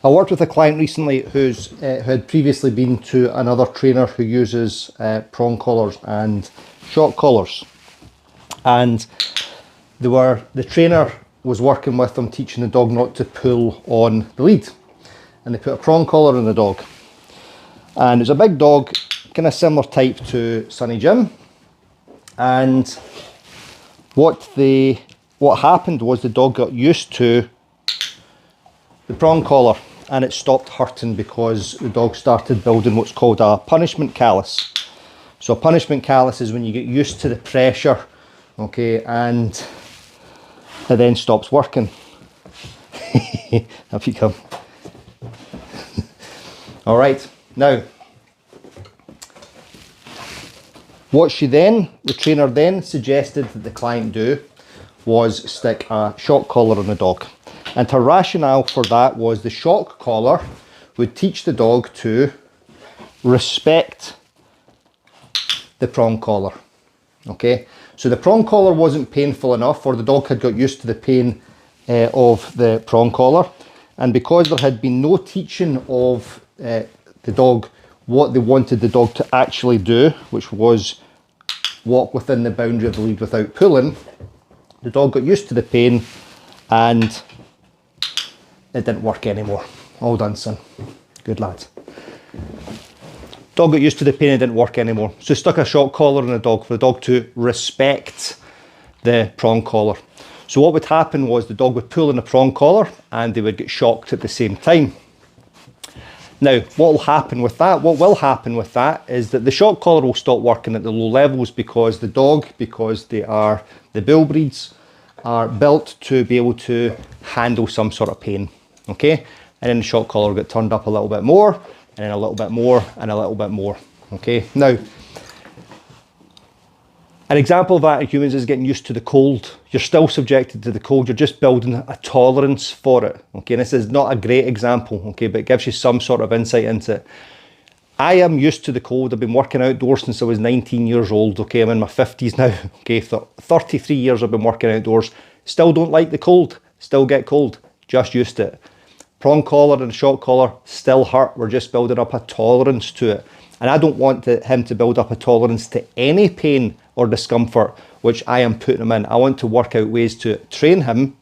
I worked with a client recently who had previously been to another trainer who uses prong collars and shock collars, and the trainer was working with them, teaching the dog not to pull on the lead, and they put a prong collar on the dog, and it's a big dog, kind of similar type to Sonny Jim, and what happened was the dog got used to the prong collar, and it stopped hurting because the dog started building what's called a punishment callus. So a punishment callus is when you get used to the pressure, okay, and it then stops working. Up you come. All right, now, the trainer then suggested that the client do was stick a shock collar on the dog. And her rationale for that was the shock collar would teach the dog to respect the prong collar. Okay, so the prong collar wasn't painful enough, or the dog had got used to the pain of the prong collar, and because there had been no teaching of the dog what they wanted the dog to actually do, which was walk within the boundary of the lead without pulling, the dog got used to the pain and it didn't work anymore. All done, son. Good lad. Dog got used to the pain and didn't work anymore. So stuck a shock collar on the dog for the dog to respect the prong collar. So what would happen was the dog would pull on the prong collar and they would get shocked at the same time. Now, what will happen with that is that the shock collar will stop working at the low levels because the dog, because the bull breeds, are built to be able to handle some sort of pain, okay? And then the shock collar will get turned up a little bit more, and then a little bit more, and a little bit more, okay? Now, an example of that in humans is getting used to the cold. You're still subjected to the cold, you're just building a tolerance for it, okay? And this is not a great example, okay, but it gives you some sort of insight into it. I am used to the cold. I've been working outdoors since I was 19 years old, okay? I'm in my 50s now, okay? 33 years I've been working outdoors. Still don't like the cold, still get cold, just used to it. Prong collar and shock collar still hurt. We're just building up a tolerance to it. And I don't want him to build up a tolerance to any pain or discomfort which I am putting him in. I want to work out ways to train him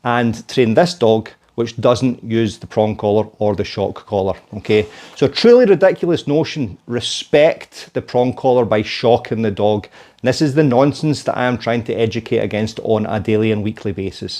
and train this dog which doesn't use the prong collar or the shock collar, okay? So a truly ridiculous notion, respect the prong collar by shocking the dog. And this is the nonsense that I am trying to educate against on a daily and weekly basis.